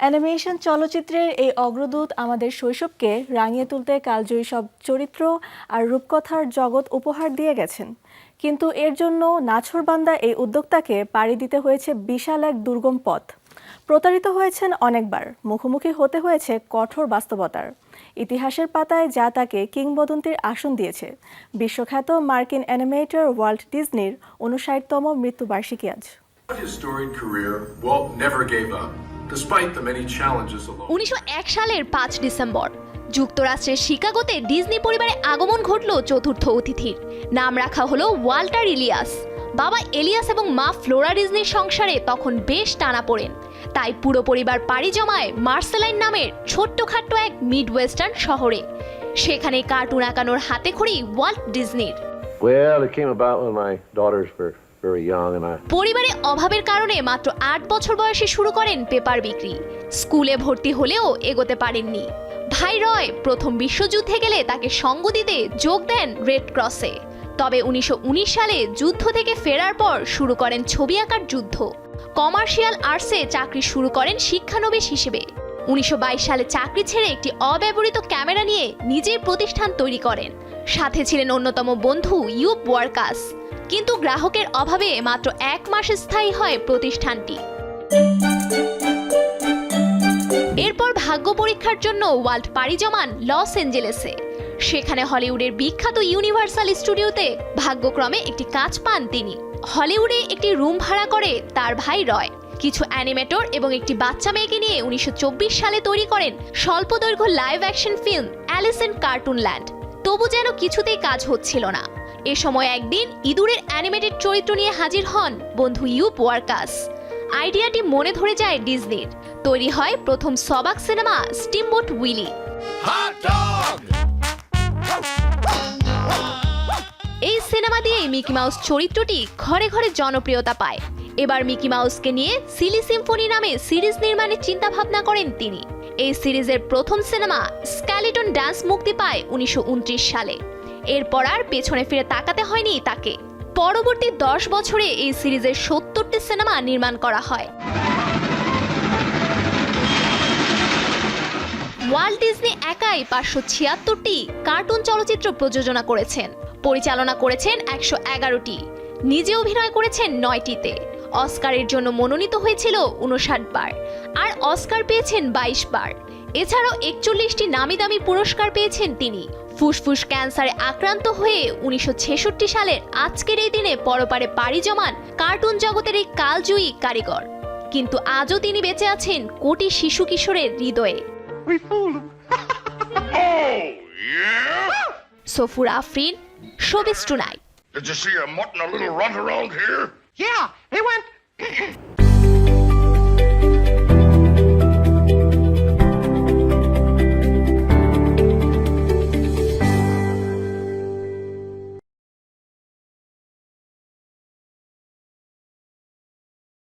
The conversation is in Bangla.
অ্যানিমেশন চলচ্চিত্রের এই অগ্রদূত আমাদের শৈশবকে রাঙিয়ে তুলতে কালজয়ী সব চরিত্র আর রূপকথার জগৎ উপহার দিয়ে গেছেন। কিন্তু এর জন্য নাছোড়বান্দা এই উদ্যোক্তাকে পাড়ি দিতে হয়েছে বিশাল এক দুর্গম পথ। প্রতারিত হয়েছেন অনেকবার, মুখোমুখি হতে হয়েছে কঠোর বাস্তবতার। ইতিহাসের পাতায় যা তাকে কিংবদন্তির আসন দিয়েছে। বিশ্বখ্যাত মার্কিন অ্যানিমেটর ওয়াল্ট ডিজনির ৫৯তম মৃত্যুবার্ষিকী আজ। ১৯০১ সালের ৫ ডিসেম্বর যুক্তরাষ্ট্রের শিকাগোতে ডিজনি পরিবারের আগমন ঘটল চতুর্থ অতিথির। নাম রাখা হলো ওয়াল্টার ইলিয়াস। বাবা এলিয়াস এবং মা ফ্লোরা ডিজনির সংসারে তখন বেশ টানাপোড়েন, তাই পুরো পরিবার পাড়ি জমায় মার্সেলাইন নামের ছোট্টখাট্ট এক মিড ওয়েস্টার্ন শহরে। সেখানে কার্টুন আঁকানোর হাতেখড়ি ওয়াল্ট ডিজনির। পরিবারে অভাবের কারণে মাত্র ৮ বছর বয়সে শুরু করেন পেপার বিক্রি। স্কুলে ভর্তি হলেও এগোতে পারেননি। ভাই রয় প্রথম বিশ্বযুদ্ধে গেলে তাকে সঙ্গ দিতে যোগ দেন রেড ক্রসে। তবে ১৯১৯ সালে যুদ্ধ থেকে ফেরার পর শুরু করেন ছবি আঁকার যুদ্ধ। কমার্শিয়াল আর্টসে চাকরি শুরু করেন শিক্ষানবিশ হিসেবে। ১৯২২ সালে চাকরি ছেড়ে একটি অব্যবহৃত ক্যামেরা নিয়ে নিজের প্রতিষ্ঠান তৈরি করেন। সাথে ছিলেন অন্যতম বন্ধু ইউব ওয়ারকাস। কিন্তু গ্রাহকের অভাবে মাত্র ১ মাস স্থায়ী হয় প্রতিষ্ঠানটি। এরপর ভাগ্য পরীক্ষার জন্য ওয়াল্ট পাড়ি জমান লস অ্যাঞ্জেলেসে। সেখানে হলিউডের বিখ্যাত ইউনিভার্সাল স্টুডিওতে ভাগ্যক্রমে একটি কাজ পান তিনি। হলিউডে একটি রুম ভাড়া করে তার ভাই রয়। কিছু অ্যানিমেটর এবং একটি বাচ্চা মেয়েকে নিয়ে ১৯২৪ সালে তৈরি করেন স্বল্পদৈর্ঘ্য live action film Alice in cartoon land. তবু যেন কিছুতেই কাজ হচ্ছিল না। এ সময় একদিন ইঁদুরের অ্যানিমেটেড চরিত্র নিয়ে হাজির হন বন্ধু ইউব ওয়ারকাস। আইডিয়াটি মনে ধরে যায় ডিজনির। তৈরি হয় প্রথম সবাক সিনেমা স্টিমবোট উইলি। এই সিনেমা দিয়ে মিকি মাউস চরিত্রটি ঘরে ঘরে জনপ্রিয়তা পায়। এবার মিকি মাউসকে নিয়ে সিলি সিম্ফনি নামে সিরিজ নির্মাণের চিন্তা ভাবনা করেন তিনি। এই সিরিজের প্রথম সিনেমা স্কেলিটন ডান্স মুক্তি পায় ১৯২৯ সালে। এরপর আর পেছনে ফিরে তাকাতে হয়নি তাকে। পরবর্তী ১০ বছরে এই সিরিজের ৭০টি সিনেমা নির্মাণ করা হয়। ওয়াল্ট ডিজনি একাই ৫৭৬টি কার্টুন চলচ্চিত্র প্রযোজনা করেছেন, পরিচালনা করেছেন ১১১টি, নিজে অভিনয় করেছেন ৯টিতে। অস্কারের জন্য মনোনীত হয়েছিল ৫৯ বার, আর অস্কার পেয়েছেন ২২ বার। এছাড়াও ৪১টি নামি দামি পুরস্কার পেয়েছেন তিনি। ফুসফুস ক্যান্সারে আক্রান্ত হয়ে ১৯৬৬ সালের আজকের এই দিনে পরপারে পাড়ি জমান কার্টুন জগতের এই কালজয়ী কারিগর। কিন্তু আজও তিনি বেঁচে আছেন কোটি শিশু কিশোরের হৃদয়ে। Safur Afrin, showbiz tonight. Did you see a mutt and a little runt around here? Yeah, he went